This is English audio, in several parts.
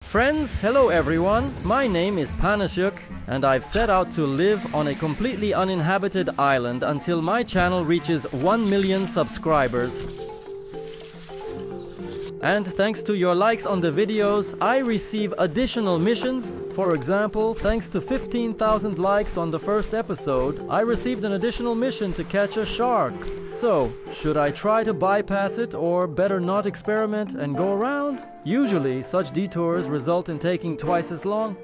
Friends, hello everyone. My name is Panashuk and I've set out to live on a completely uninhabited island until my channel reaches 1 million subscribers. And thanks to your likes on the videos, I receive additional missions. For example, thanks to 15,000 likes on the first episode, I received an additional mission to catch a shark. So, should I try to bypass it or better not experiment and go around? Usually, such detours result in taking twice as long.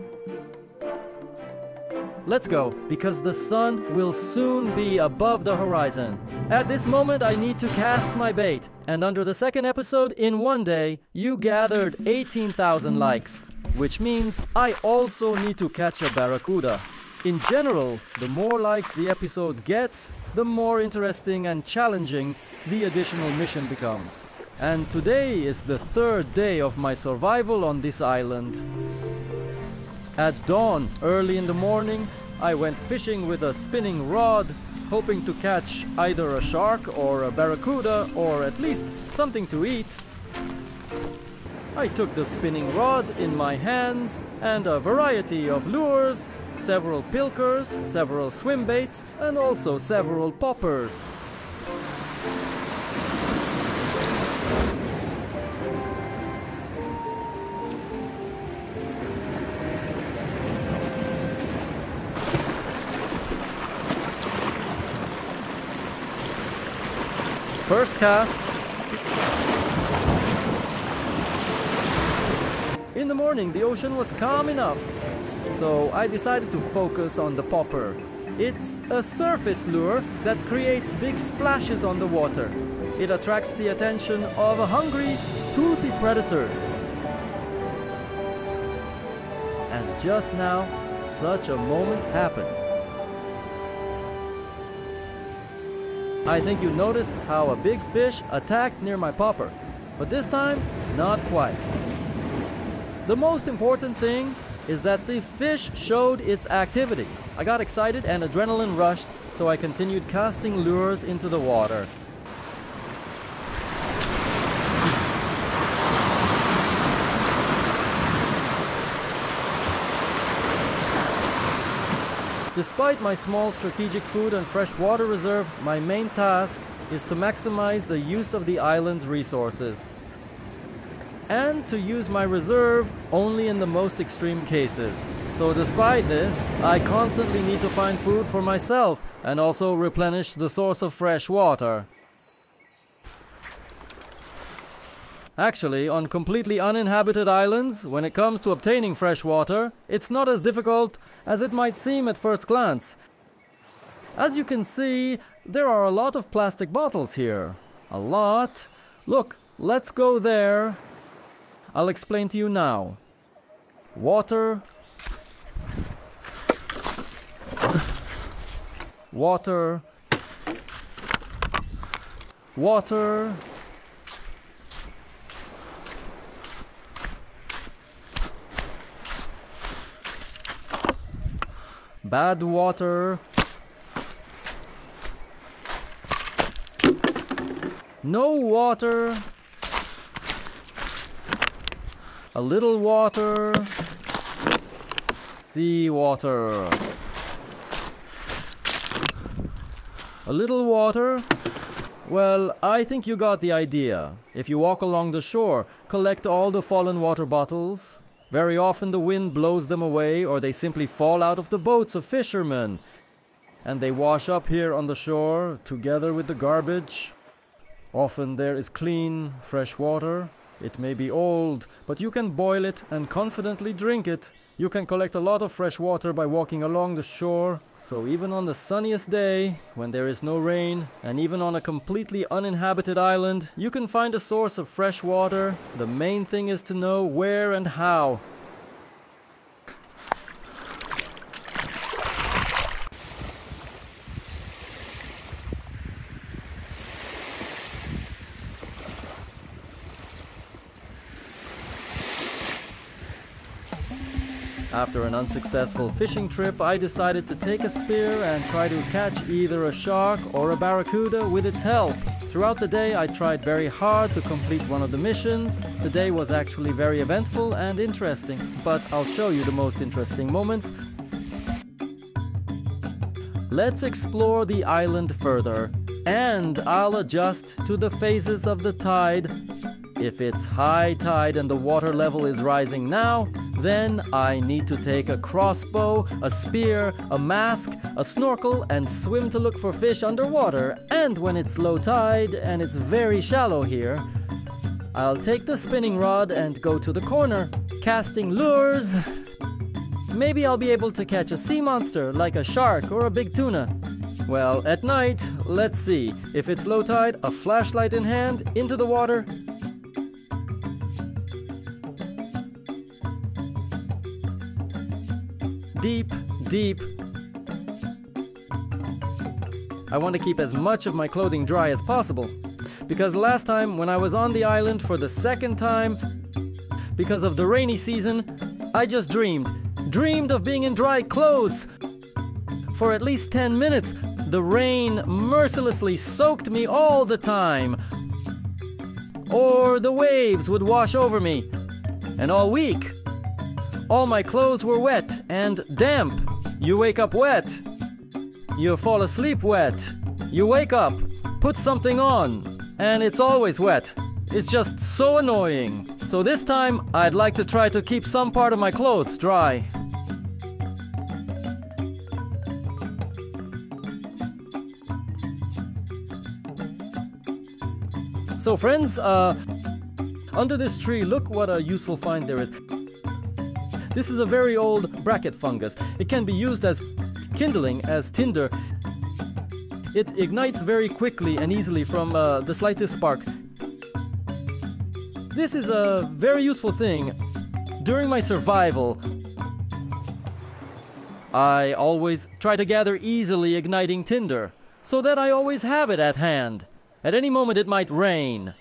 Let's go, because the sun will soon be above the horizon. At this moment, I need to cast my bait. And under the second episode, in one day, you gathered 18,000 likes. Which means I also need to catch a barracuda. In general, the more likes the episode gets, the more interesting and challenging the additional mission becomes. And today is the third day of my survival on this island. At dawn, early in the morning, I went fishing with a spinning rod, hoping to catch either a shark or a barracuda, or at least something to eat. I took the spinning rod in my hands and a variety of lures, several pilkers, several swim baits, and also several poppers. First cast. In the morning, the ocean was calm enough, so I decided to focus on the popper. It's a surface lure that creates big splashes on the water. It attracts the attention of hungry, toothy predators. And just now, such a moment happened. I think you noticed how a big fish attacked near my popper, but this time, not quite. The most important thing is that the fish showed its activity. I got excited and adrenaline rushed, so I continued casting lures into the water. Despite my small strategic food and fresh water reserve, my main task is to maximize the use of the island's resources. And to use my reserve only in the most extreme cases. So despite this, I constantly need to find food for myself and also replenish the source of fresh water. Actually, on completely uninhabited islands, when it comes to obtaining fresh water, it's not as difficult as it might seem at first glance. As you can see, there are a lot of plastic bottles here. A lot. Look, let's go there. I'll explain to you now. Water. Water. Water. Bad water. No water. A little water. Sea water. A little water. Well, I think you got the idea. If you walk along the shore, collect all the fallen water bottles. Very often the wind blows them away, or they simply fall out of the boats of fishermen. And they wash up here on the shore, together with the garbage. Often there is clean, fresh water. It may be old, but you can boil it and confidently drink it. You can collect a lot of fresh water by walking along the shore. So even on the sunniest day, when there is no rain, and even on a completely uninhabited island, you can find a source of fresh water. The main thing is to know where and how. After an unsuccessful fishing trip, I decided to take a spear and try to catch either a shark or a barracuda with its help. Throughout the day, I tried very hard to complete one of the missions. The day was actually very eventful and interesting, but I'll show you the most interesting moments. Let's explore the island further, and I'll adjust to the phases of the tide. If it's high tide and the water level is rising now, then I need to take a crossbow, a spear, a mask, a snorkel, and swim to look for fish underwater. And when it's low tide and it's very shallow here, I'll take the spinning rod and go to the corner, casting lures. Maybe I'll be able to catch a sea monster like a shark or a big tuna. Well, at night, let's see. If it's low tide, a flashlight in hand, into the water. Deep, deep. I want to keep as much of my clothing dry as possible, because last time when I was on the island for the second time, because of the rainy season, I just dreamed of being in dry clothes. For at least 10 minutes, the rain mercilessly soaked me all the time. Or the waves would wash over me. And all week, all my clothes were wet and damp. You wake up wet. You fall asleep wet. You wake up, put something on, and it's always wet. It's just so annoying. So this time, I'd like to try to keep some part of my clothes dry. So friends, under this tree, look what a useful find there is. This is a very old bracket fungus. It can be used as kindling, as tinder. It ignites very quickly and easily from the slightest spark. This is a very useful thing. During my survival, I always try to gather easily igniting tinder, so that I always have it at hand. At any moment it might rain.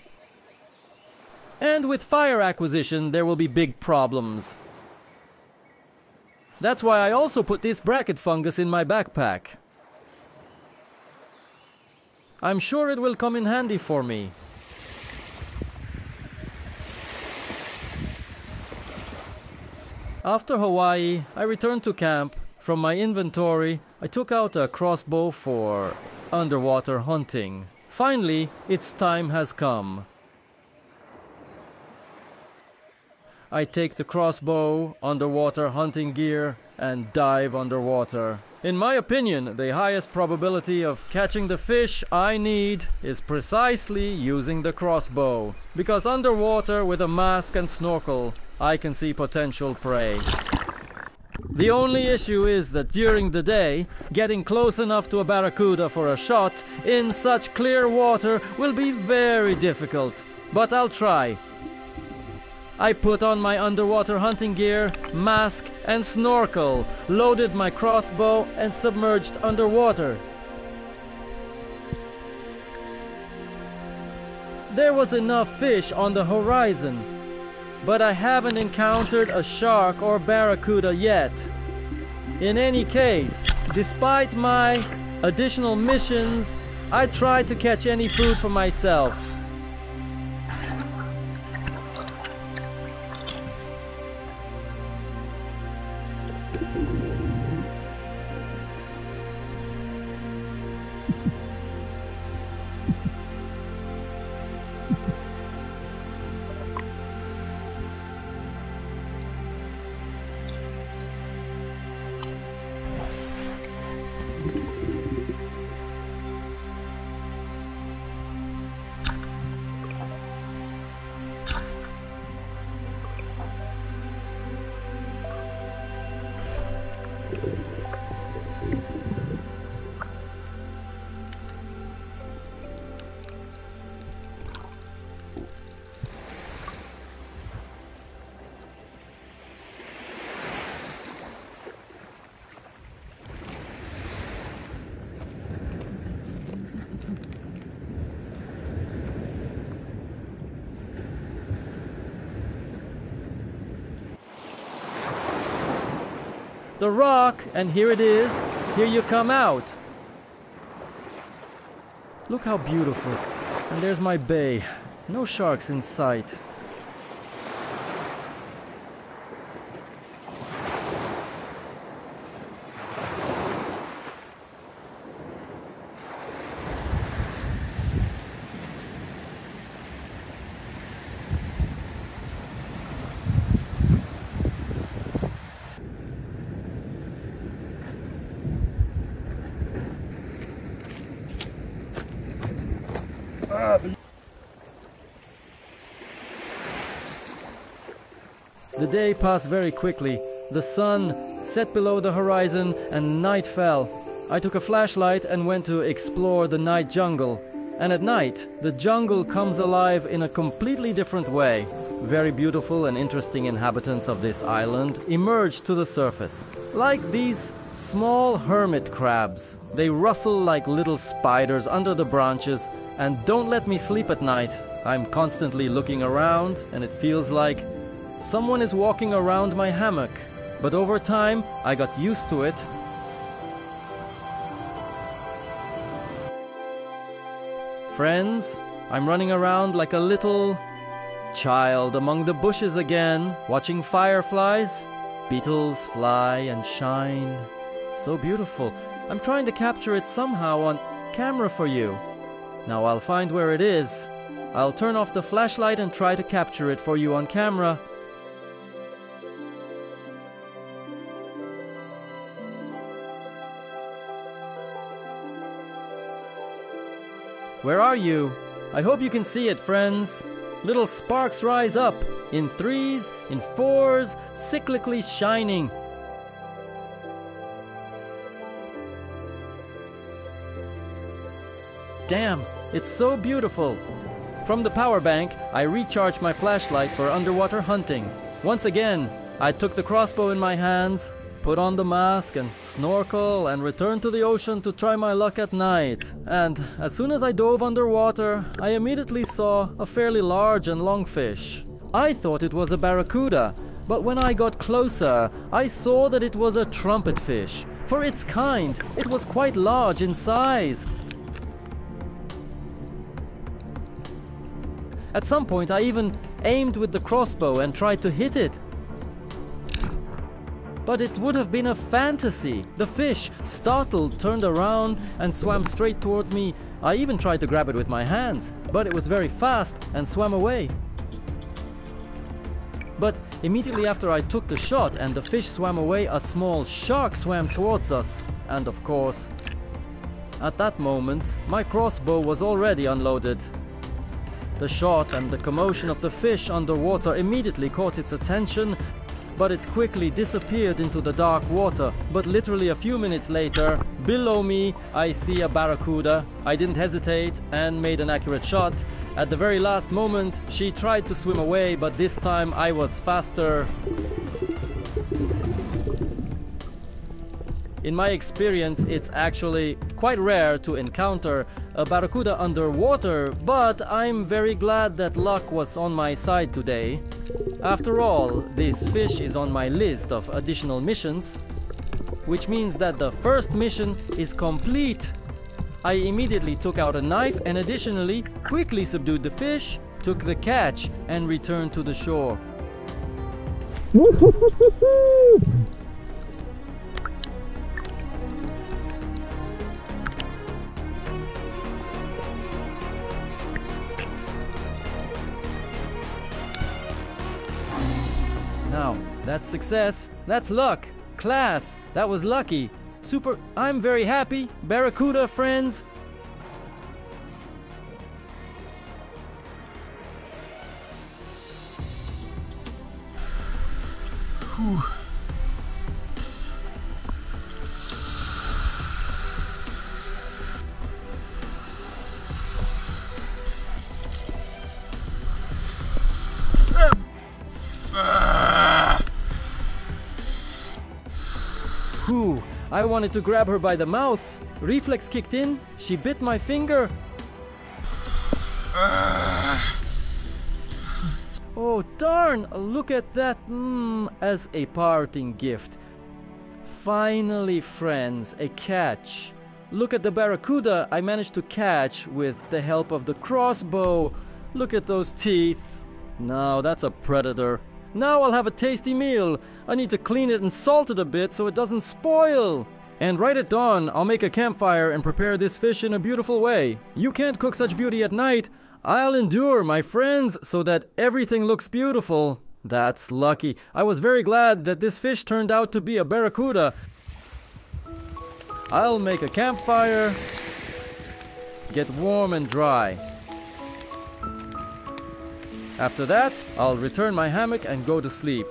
And with fire acquisition, there will be big problems. That's why I also put this bracket fungus in my backpack. I'm sure it will come in handy for me. After Hawaii, I returned to camp. From my inventory, I took out a crossbow for underwater hunting. Finally, its time has come. I take the crossbow, underwater hunting gear, and dive underwater. In my opinion, the highest probability of catching the fish I need is precisely using the crossbow. Because underwater with a mask and snorkel, I can see potential prey. The only issue is that during the day, getting close enough to a barracuda for a shot in such clear water will be very difficult. But I'll try. I put on my underwater hunting gear, mask, and snorkel, loaded my crossbow, and submerged underwater. There was enough fish on the horizon, but I haven't encountered a shark or barracuda yet. In any case, despite my additional missions, I tried to catch any food for myself. The rock, and here it is. Here you come out. Look how beautiful. And there's my bay. No sharks in sight. The day passed very quickly. The sun set below the horizon and night fell. I took a flashlight and went to explore the night jungle. And at night, the jungle comes alive in a completely different way. Very beautiful and interesting inhabitants of this island emerge to the surface. Like these small hermit crabs. They rustle like little spiders under the branches and don't let me sleep at night. I'm constantly looking around and it feels like someone is walking around my hammock. But over time, I got used to it. Friends, I'm running around like a little child among the bushes again, watching fireflies. Beetles fly and shine. So beautiful. I'm trying to capture it somehow on camera for you. Now I'll find where it is. I'll turn off the flashlight and try to capture it for you on camera. Where are you? I hope you can see it, friends. Little sparks rise up, in threes, in fours, cyclically shining. Damn, it's so beautiful. From the power bank, I recharged my flashlight for underwater hunting. Once again, I took the crossbow in my hands, put on the mask and snorkel and returned to the ocean to try my luck at night. And as soon as I dove underwater, I immediately saw a fairly large and long fish. I thought it was a barracuda, but when I got closer, I saw that it was a trumpet fish. For its kind, it was quite large in size. At some point, I even aimed with the crossbow and tried to hit it. But it would have been a fantasy. The fish, startled, turned around and swam straight towards me. I even tried to grab it with my hands, but it was very fast and swam away. But immediately after I took the shot and the fish swam away, a small shark swam towards us. And of course, at that moment, my crossbow was already unloaded. The shot and the commotion of the fish underwater immediately caught its attention, but it quickly disappeared into the dark water. But literally a few minutes later, below me, I see a barracuda. I didn't hesitate and made an accurate shot. At the very last moment, she tried to swim away, but this time I was faster. In my experience, it's actually quite rare to encounter a barracuda underwater, but I'm very glad that luck was on my side today. After all, this fish is on my list of additional missions, which means that the first mission is complete. I immediately took out a knife and additionally quickly subdued the fish, took the catch and returned to the shore. Now, that's success, that's luck, class, that was lucky, super, I'm very happy, barracuda friends. Whew. Whew, I wanted to grab her by the mouth. Reflex kicked in, she bit my finger. Oh darn, look at that, as a parting gift. Finally friends, a catch. Look at the barracuda I managed to catch with the help of the crossbow. Look at those teeth. Now that's a predator. Now I'll have a tasty meal. I need to clean it and salt it a bit so it doesn't spoil. And right at dawn, I'll make a campfire and prepare this fish in a beautiful way. You can't cook such beauty at night. I'll endure, my friends, so that everything looks beautiful. That's lucky. I was very glad that this fish turned out to be a barracuda. I'll make a campfire, get warm and dry. After that, I'll return my hammock and go to sleep.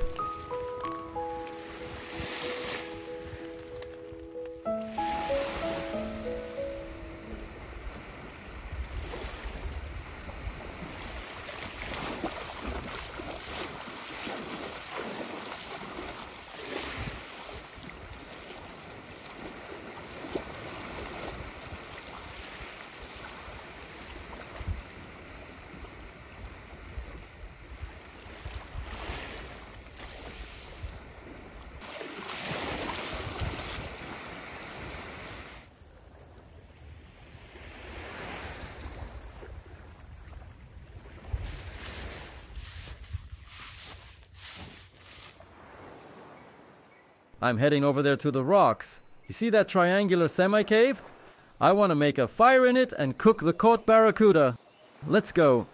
I'm heading over there to the rocks. You see that triangular semi-cave? I want to make a fire in it and cook the caught barracuda. Let's go.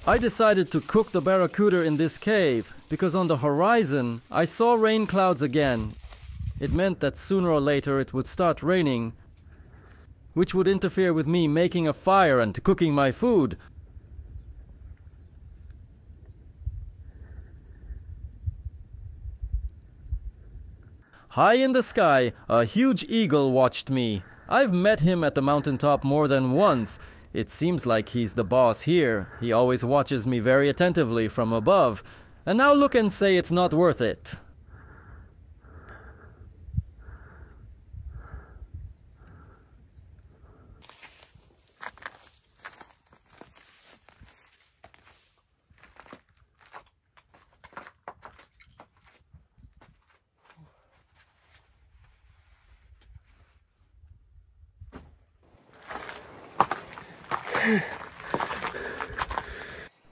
I decided to cook the barracuda in this cave because on the horizon I saw rain clouds again. It meant that sooner or later it would start raining, which would interfere with me making a fire and cooking my food. High in the sky, a huge eagle watched me. I've met him at the mountaintop more than once. It seems like he's the boss here. He always watches me very attentively from above. And now look and say it's not worth it.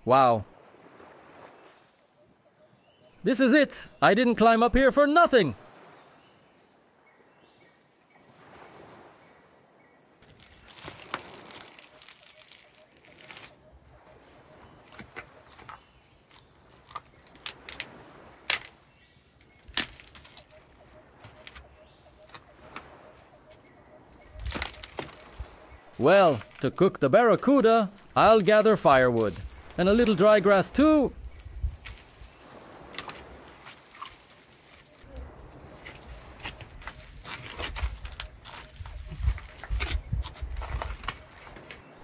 Wow. This is it. I didn't climb up here for nothing. Well, to cook the barracuda, I'll gather firewood. And a little dry grass too.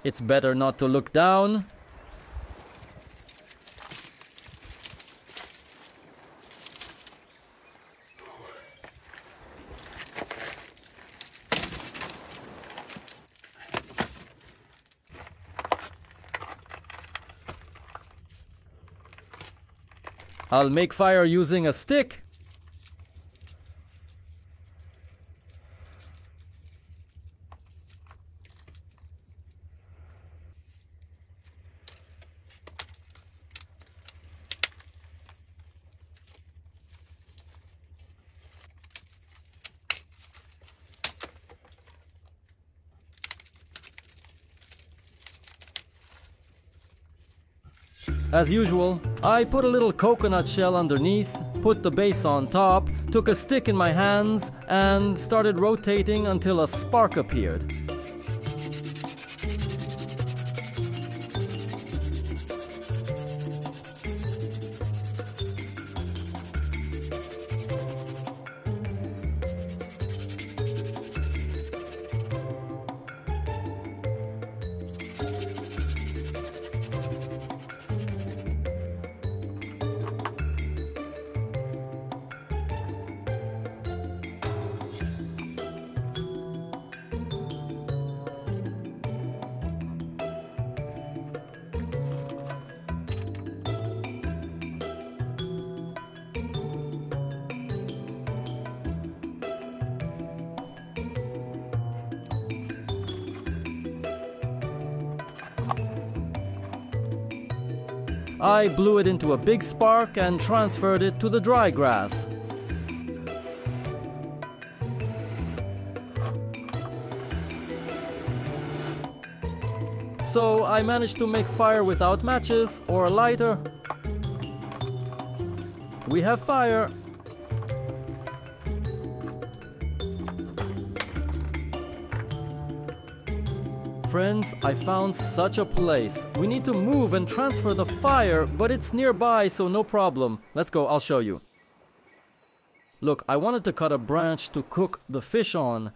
It's better not to look down. I'll make fire using a stick. As usual, I put a little coconut shell underneath, put the base on top, took a stick in my hands, and started rotating until a spark appeared. I blew it into a big spark and transferred it to the dry grass. So I managed to make fire without matches or a lighter. We have fire. Friends, I found such a place. We need to move and transfer the fire, but it's nearby, so no problem. Let's go, I'll show you. Look, I wanted to cut a branch to cook the fish on.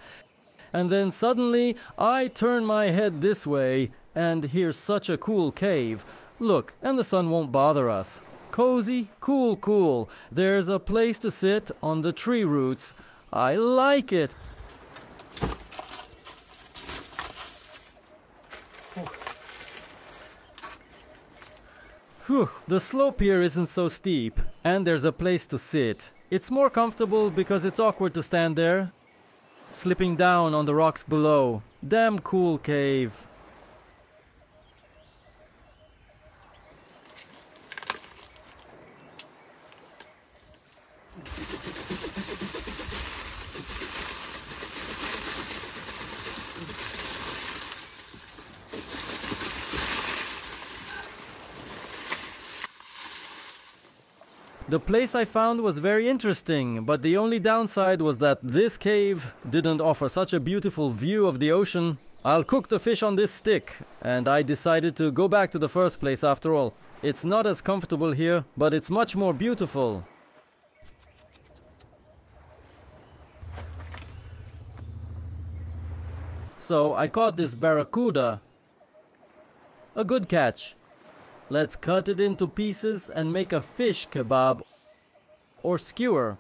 And then suddenly, I turn my head this way, and here's such a cool cave. Look, and the sun won't bother us. Cozy, cool, cool. There's a place to sit on the tree roots. I like it. Whew, the slope here isn't so steep, and there's a place to sit. It's more comfortable because it's awkward to stand there, slipping down on the rocks below. Damn cool cave. The place I found was very interesting, but the only downside was that this cave didn't offer such a beautiful view of the ocean. I'll cook the fish on this stick, and I decided to go back to the first place after all. It's not as comfortable here, but it's much more beautiful. So I caught this barracuda. A good catch. Let's cut it into pieces and make a fish kebab or skewer.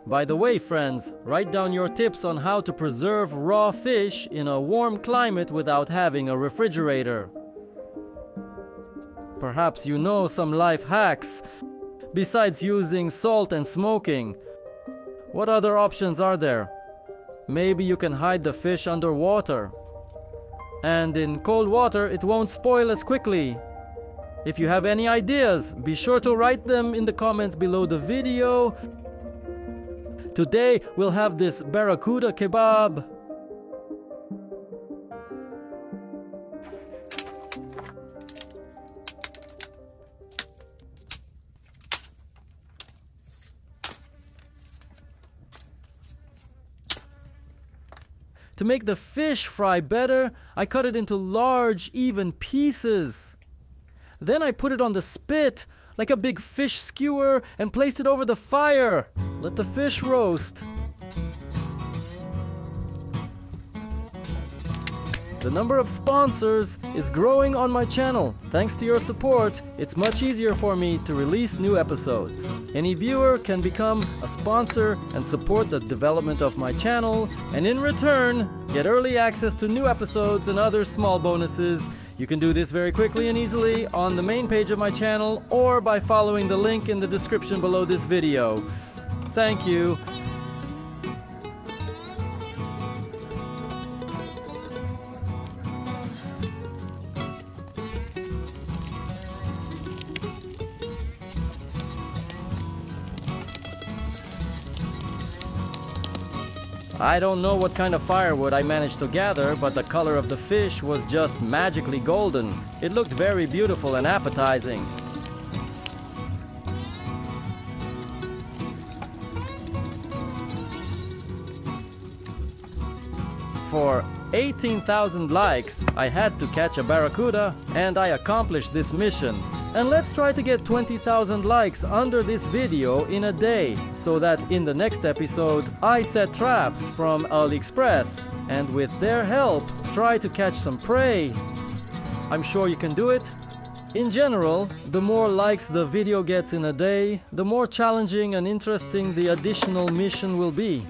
By the way, friends, write down your tips on how to preserve raw fish in a warm climate without having a refrigerator. Perhaps you know some life hacks. Besides using salt and smoking, what other options are there? Maybe you can hide the fish underwater. And in cold water, it won't spoil as quickly. If you have any ideas, be sure to write them in the comments below the video. Today we'll have this barracuda kebab. To make the fish fry better, I cut it into large, even pieces. Then I put it on the spit like a big fish skewer and placed it over the fire. Let the fish roast. The number of sponsors is growing on my channel. Thanks to your support, it's much easier for me to release new episodes. Any viewer can become a sponsor and support the development of my channel, and in return, get early access to new episodes and other small bonuses. You can do this very quickly and easily on the main page of my channel or by following the link in the description below this video. Thank you. I don't know what kind of firewood I managed to gather, but the color of the fish was just magically golden. It looked very beautiful and appetizing. For 18,000 likes, I had to catch a barracuda, and I accomplished this mission. And let's try to get 20,000 likes under this video in a day, so that in the next episode I set traps from AliExpress and with their help try to catch some prey. I'm sure you can do it. In general, the more likes the video gets in a day, the more challenging and interesting the additional mission will be.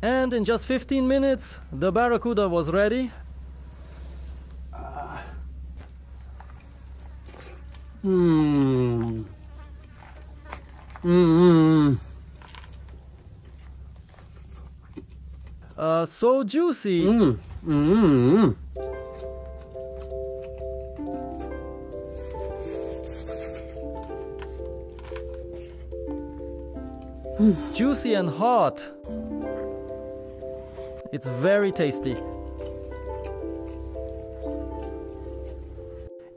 And in just 15 minutes, the barracuda was ready. So juicy. Juicy and hot. It's very tasty.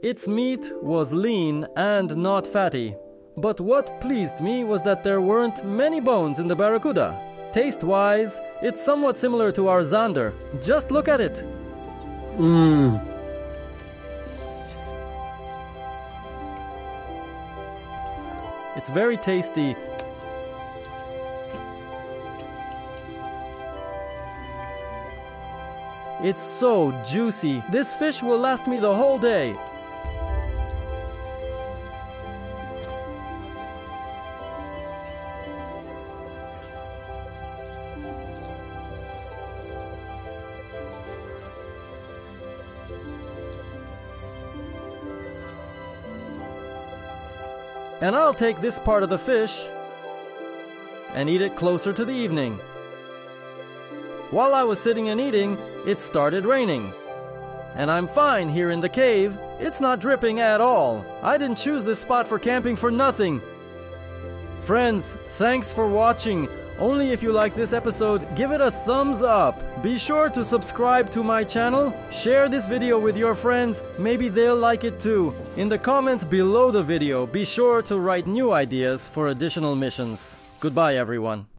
Its meat was lean and not fatty. But what pleased me was that there weren't many bones in the barracuda. Taste-wise, it's somewhat similar to our zander. Just look at it. It's very tasty. It's so juicy. This fish will last me the whole day. And I'll take this part of the fish and eat it closer to the evening. While I was sitting and eating, it started raining. And I'm fine here in the cave. It's not dripping at all. I didn't choose this spot for camping for nothing. Friends, thanks for watching. Only if you like this episode, give it a thumbs up. Be sure to subscribe to my channel. Share this video with your friends. Maybe they'll like it too. In the comments below the video, be sure to write new ideas for additional missions. Goodbye, everyone.